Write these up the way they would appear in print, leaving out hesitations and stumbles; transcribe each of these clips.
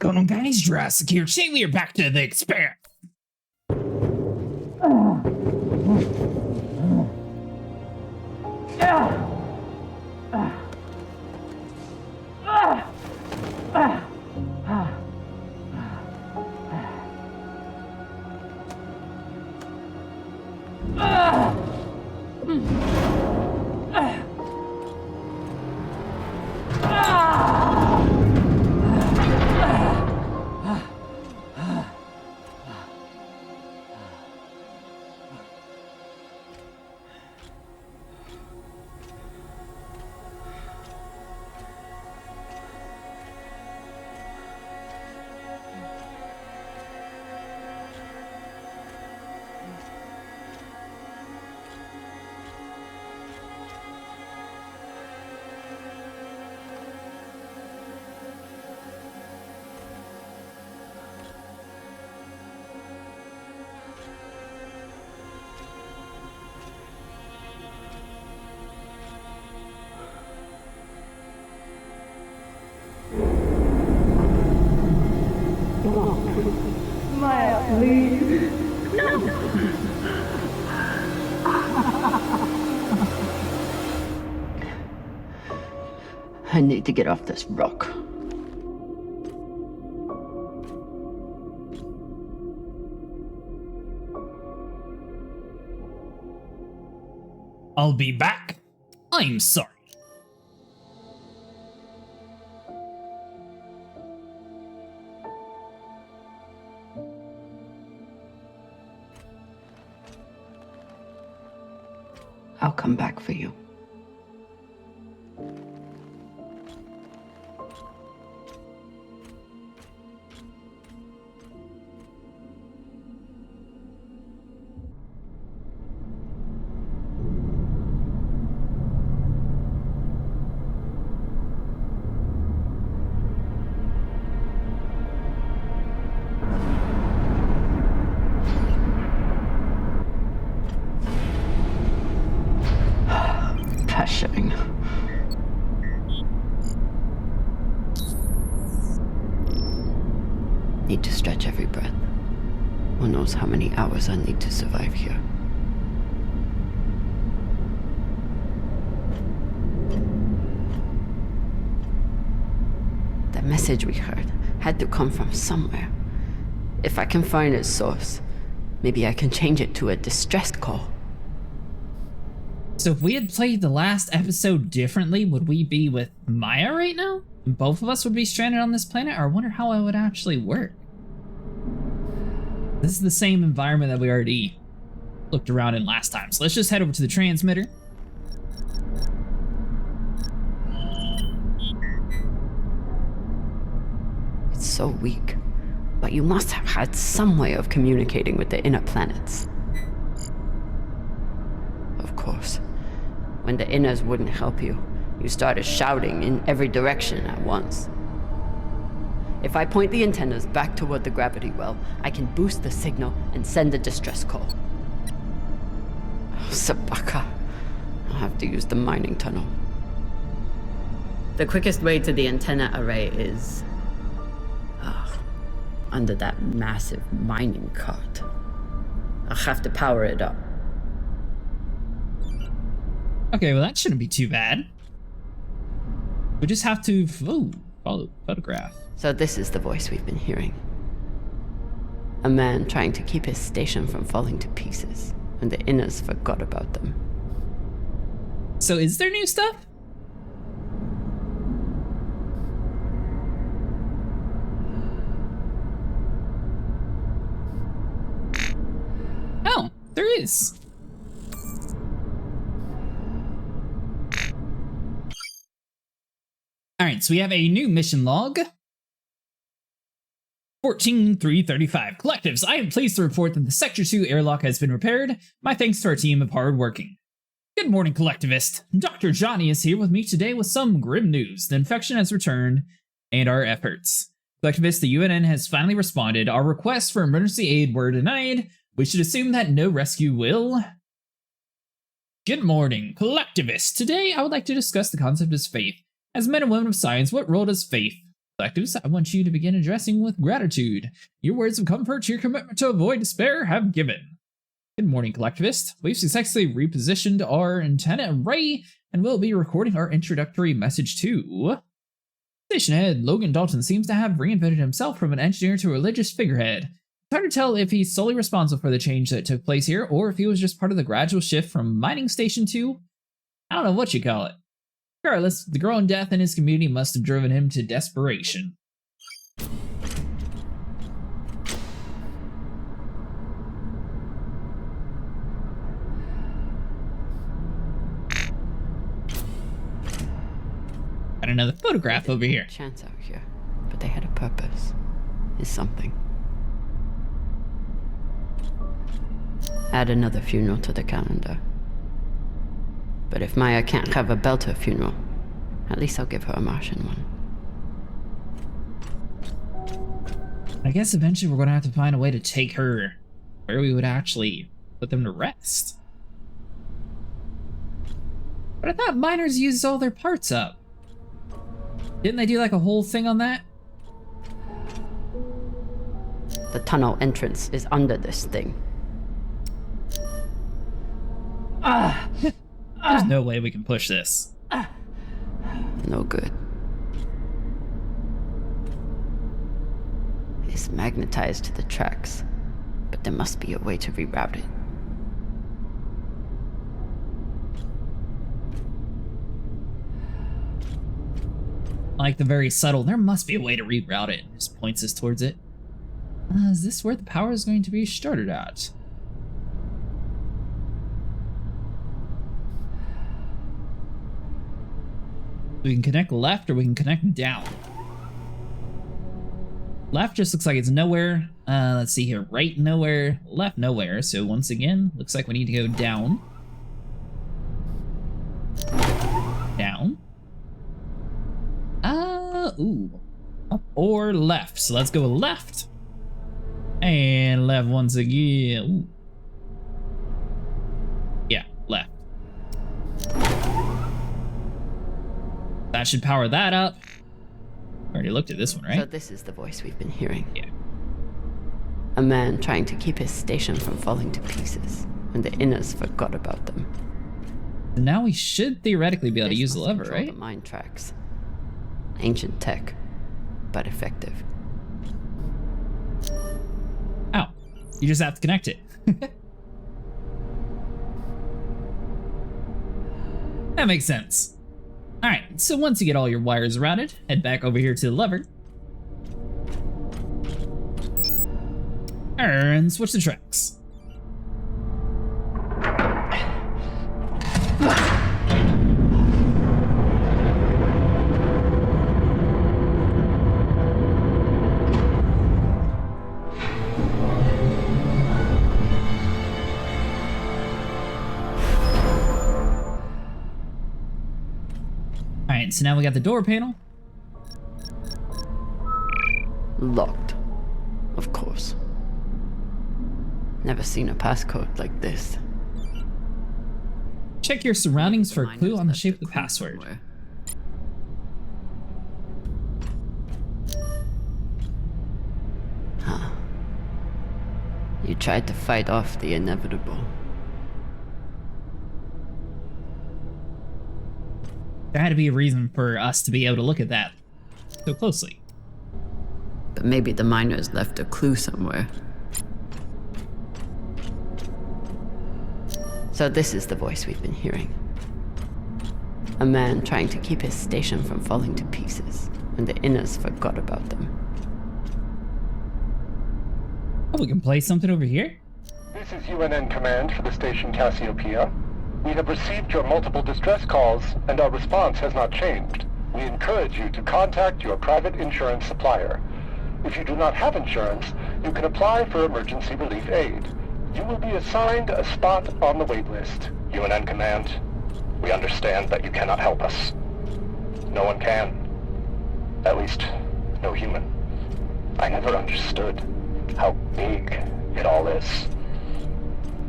going on, guys? Jurassic here. Today we are back to the Expanse. Maya, please. No. I need to get off this rock. I'll be back. I'm sorry. I'll come back for you. Passion. Need to stretch every breath. Who knows how many hours I need to survive here. The message we heard had to come from somewhere. If I can find its source, maybe I can change it to a distress call. So if we had played the last episode differently, would we be with Maya right now? Both of us would be stranded on this planet? Or I wonder how it would actually work. This is the same environment that we already looked around in last time. So let's just head over to the transmitter. It's so weak, but you must have had some way of communicating with the inner planets. Of course. When the inners wouldn't help you, you started shouting in every direction at once. If I point the antennas back toward the gravity well, I can boost the signal and send a distress call. Oh, Sabaka. I'll have to use the mining tunnel. The quickest way to the antenna array is... under that massive mining cart. I'll have to power it up. Okay, well that shouldn't be too bad. We just have to follow photograph. So this is the voice we've been hearing. A man trying to keep his station from falling to pieces, and the inners forgot about them. So is there new stuff? Oh, there is. Alright, so we have a new mission log. 14-335. Collectives, I am pleased to report that the Sector 2 airlock has been repaired. My thanks to our team of hard-working. Good morning, Collectivist. Dr. Johnny is here with me today with some grim news. The infection has returned, and our efforts. Collectivist, the UNN has finally responded. Our requests for emergency aid were denied. We should assume that no rescue will. Good morning, Collectivist. Today, I would like to discuss the concept of faith. As men and women of science, what role does faith Collectives, I want you to begin addressing with gratitude. Your words of comfort, your commitment to avoid despair have given. Good morning, Collectivist. We've successfully repositioned our antenna array and will be recording our introductory message too. Station head Logan Dalton seems to have reinvented himself from an engineer to a religious figurehead. It's hard to tell if he's solely responsible for the change that took place here, or if he was just part of the gradual shift from mining station to, I don't know what you call it. Regardless, the growing death in his community must have driven him to desperation. Got another photograph over here. Chance out here, but they had a purpose. Is something. Add another funeral to the calendar. But if Maya can't have a Belter funeral, at least I'll give her a Martian one. I guess eventually we're going to have to find a way to take her where we would actually put them to rest. But I thought miners used all their parts up. Didn't they do like a whole thing on that? The tunnel entrance is under this thing. There's no way we can push this. No good. It's magnetized to the tracks, but there must be a way to reroute it. Like the very subtle, there must be a way to reroute it. Just points us towards it. Is this where the power is going to be started at? We can connect left or we can connect down. Left just looks like it's nowhere. Let's see here. Right, nowhere. Left, nowhere. So once again, looks like we need to go down. Down. Ooh. Up or left. So let's go left. And left once again. Ooh. Yeah, left. That should power that up. Already looked at this one, right? So this is the voice we've been hearing. Yeah. A man trying to keep his station from falling to pieces when the inners forgot about them. And now we should theoretically be able to This use the must lever, control right? The mine tracks. Ancient tech, but effective. Oh, you just have to connect it. That makes sense. Alright, so once you get all your wires routed, head back over here to the lever. And switch the tracks. Alright, so now we got the door panel. Locked. Of course. Never seen a passcode like this. Check your surroundings for a clue on the shape of the password. Somewhere. Huh. You tried to fight off the inevitable. There had to be a reason for us to be able to look at that so closely. But maybe the miners left a clue somewhere. So this is the voice we've been hearing. A man trying to keep his station from falling to pieces when the inners forgot about them. Oh, we can play something over here? This is UNN Command for the station Cassiopeia. We have received your multiple distress calls, and our response has not changed. We encourage you to contact your private insurance supplier. If you do not have insurance, you can apply for emergency relief aid. You will be assigned a spot on the wait list. UNN Command, we understand that you cannot help us. No one can. At least, no human. I never understood how big it all is.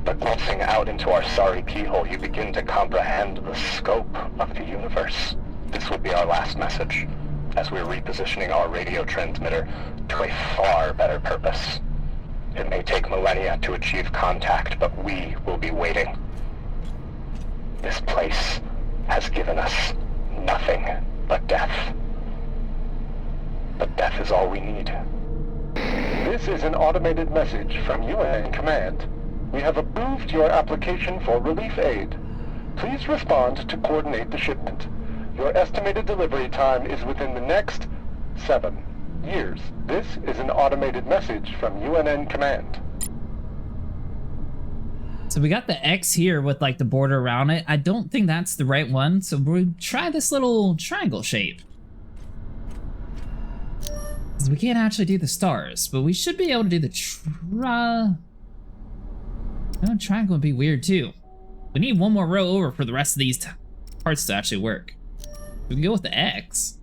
But glimpsing out into our sorry keyhole, you begin to comprehend the scope of the universe. This would be our last message. as we're repositioning our radio transmitter to a far better purpose. It may take millennia to achieve contact, but we will be waiting. This place has given us nothing but death. But death is all we need. This is an automated message from UN Command. We have approved your application for relief aid. Please respond to coordinate the shipment. Your estimated delivery time is within the next 7 years. This is an automated message from UNN Command. So we got the X here with like the border around it. I don't think that's the right one, so we'll try this little triangle shape. Because we can't actually do the stars, but we should be able to do the triangle would be weird too. We need one more row over for the rest of these parts to actually work. We can go with the X.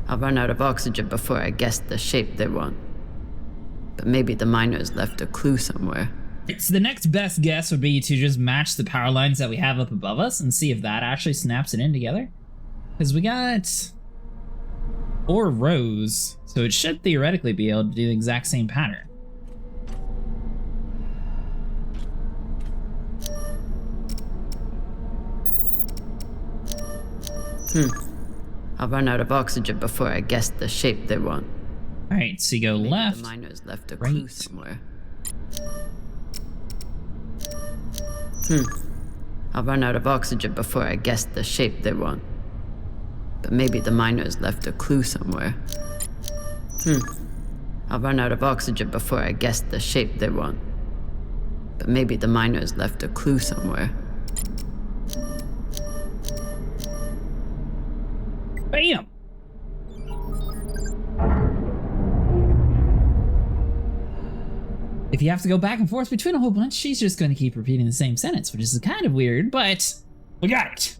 I'll run out of oxygen before I guess the shape they want. But maybe the miners left a clue somewhere. So the next best guess would be to just match the power lines that we have up above us and see if that actually snaps it in together. Because we got 4 rows, so it should theoretically be able to do the exact same pattern. I'll run out of oxygen before I guess the shape they want. Alright, so you go Maybe left. The miners left a right. clue somewhere. I'll run out of oxygen before I guess the shape they want. But maybe the miners left a clue somewhere. I'll run out of oxygen before I guess the shape they want. But maybe the miners left a clue somewhere. Bam! If you have to go back and forth between a whole bunch, she's just going to keep repeating the same sentence, which is kind of weird, but we got it.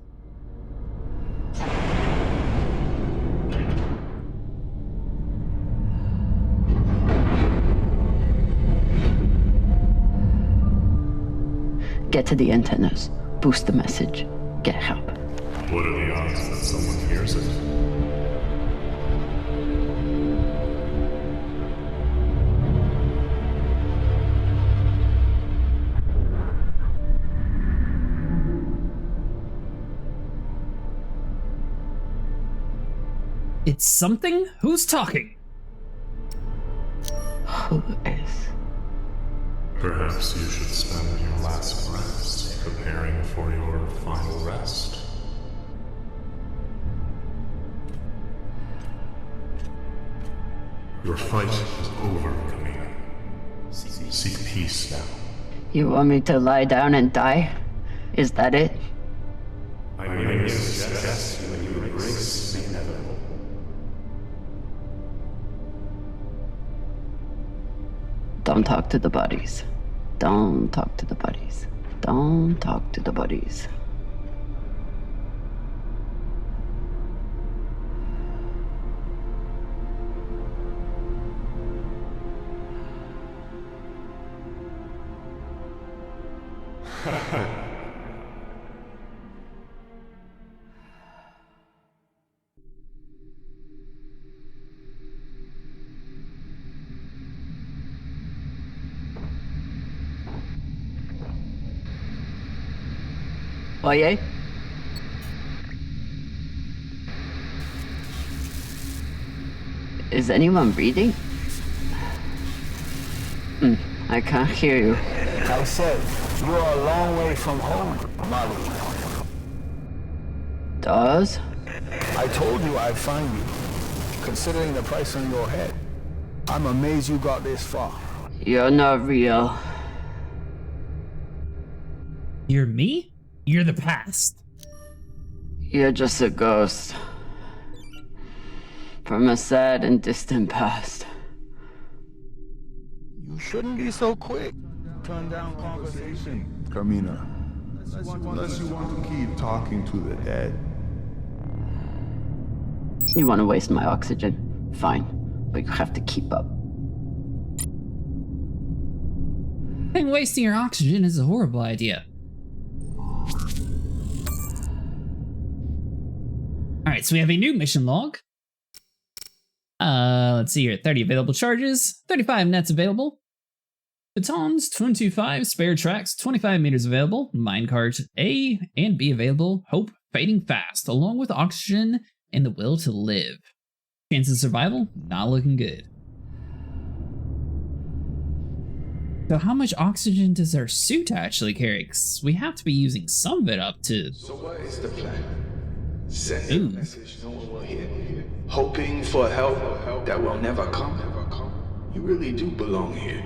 Get to the antennas. Boost the message. Get help. What are the odds that someone hears it? It's something? Who's talking? Who is? Perhaps you should spend your last breaths preparing for your final rest. Your fight is over, Camina. Seek peace now. You want me to lie down and die? Is that it? I merely suggest you embrace the inevitable. Don't talk to the buddies. Don't talk to the buddies. Don't talk to the buddies. Oye? Is anyone reading? I can't hear you. I said, you are a long way from home, Molly. Dawes? I told you I'd find you. Considering the price on your head, I'm amazed you got this far. You're not real. You're me? You're the past. You're just a ghost. From a sad and distant past. You shouldn't be so quick. Turn down conversation. Carmina. Unless you want to keep talking to the dead. You want to waste my oxygen? Fine, but you have to keep up. I think wasting your oxygen is a horrible idea. Alright, so we have a new mission log. Let's see here. 30 available charges, 35 nets available. Batons, 25 spare tracks, 25 meters available. Minecart A and B available. Hope fading fast, along with oxygen and the will to live. Chance of survival, not looking good. So how much oxygen does our suit actually carry? 'Cause we have to be using some of it up to... So what is the plan? Send a message no one will hear. Hoping for help that will never come. You really do belong here.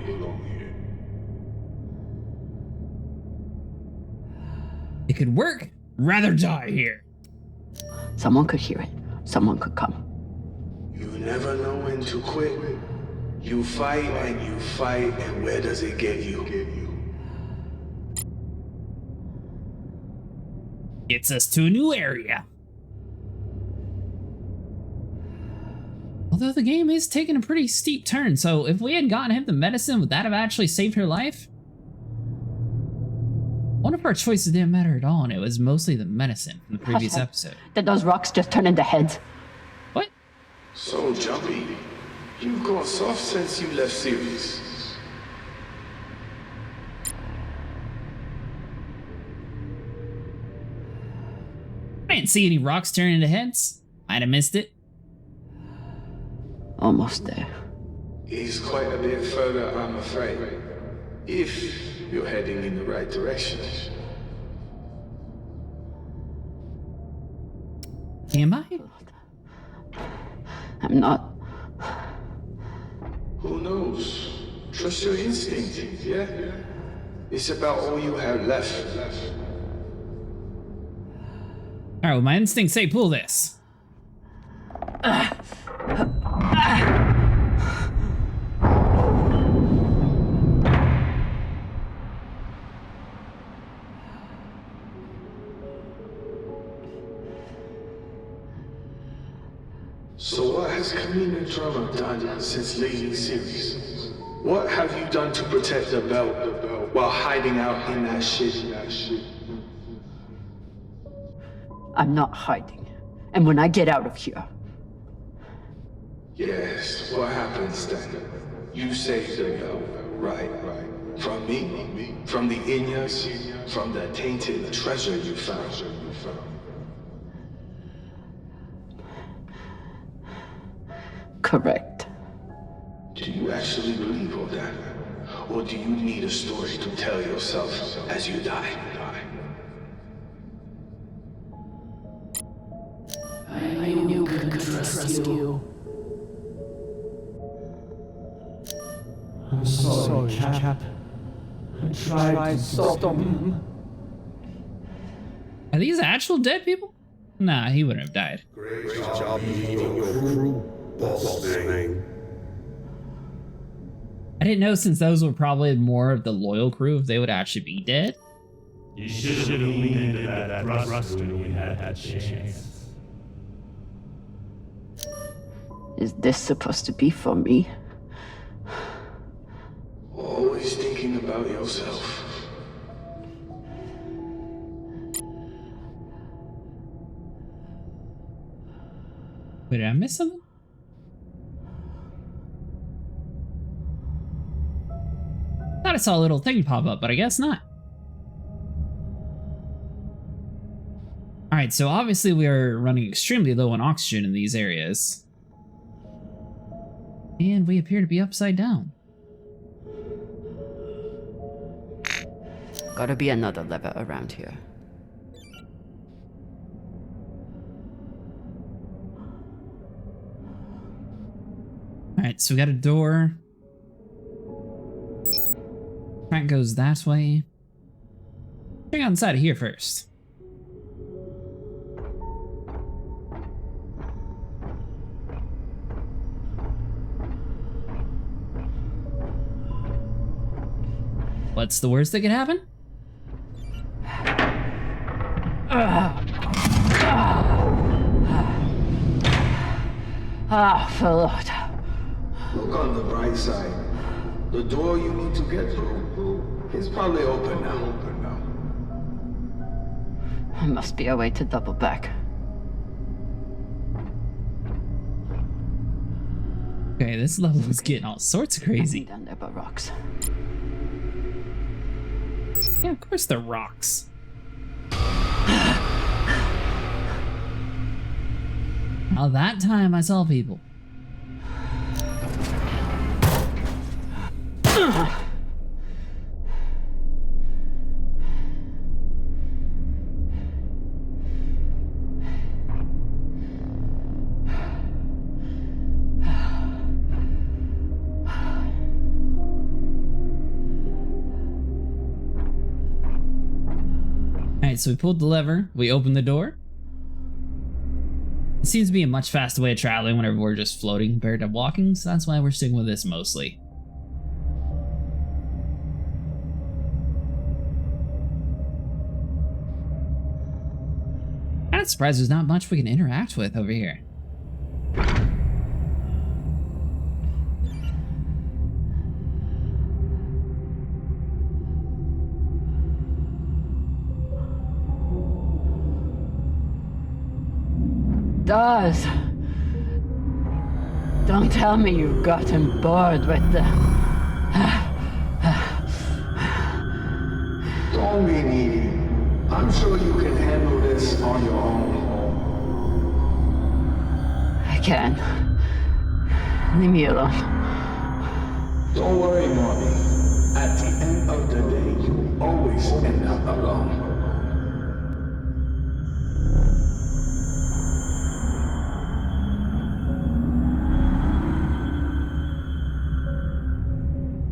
It could work. Rather die here. Someone could hear it. Someone could come. You never know when to quit. You fight, and where does it get you? Gets us to a new area. Although the game is taking a pretty steep turn, so if we had gotten him the medicine, would that have actually saved her life? One of our choices didn't matter at all, and it was mostly the medicine from the previous episode. Did those rocks just turn into heads? What? So jumpy. You've gone soft since you left series. I didn't see any rocks turn into heads. Might have missed it. Almost there. He's quite a bit further, I'm afraid. If you're heading in the right direction. Am I? I'm not. Who knows? Trust your instinct, yeah? It's about all you have left. Alright, well, my instincts say pull this. So what has Camino Drama done since leaving series? What have you done to protect the belt while hiding out in that shit? I'm not hiding. And when I get out of here... Yes, what happens then? You saved the belt, right? From me? From the Inyas? From the tainted treasure you found? Correct. Do you actually believe all that? Or do you need a story to tell yourself as you die? I knew I could trust you. I'm sorry, Cap. I tried to stop him. Are these actual dead people? Nah, he wouldn't have died. Great job, you and your crew, boss man. I didn't know since those were probably more of the loyal crew if they would actually be dead. You should have leaned into that thrust when you had that chance. Is this supposed to be for me? Always thinking about yourself. Wait, did I miss something? Thought I saw a little thing pop up, but I guess not. Alright, so obviously we are running extremely low on oxygen in these areas. And we appear to be upside down. Gotta be another lever around here. Alright, so we got a door. Track goes that way. Check out inside of here first. What's the worst that could happen? Ah, Lord. Look on the bright side. The door you need to get through is probably open now. There must be a way to double back. Okay, this level is getting all sorts of crazy. Down there but rocks. Yeah, of course they're rocks. Now that time I saw people. Alright, so we pulled the lever, we opened the door. It seems to be a much faster way of traveling whenever we're just floating compared to walking, so that's why we're sticking with this mostly. I'm surprised there's not much we can interact with over here. Does. Don't tell me you've gotten bored with the... Don't be needy. I'm sure you can handle this on your own. I can. Leave me alone. Don't worry, Mommy. At the end of the day, you always end up alone.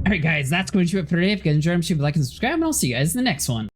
Alright guys, that's going to do it for today. If you guys enjoyed, make sure you like and subscribe, and I'll see you guys in the next one.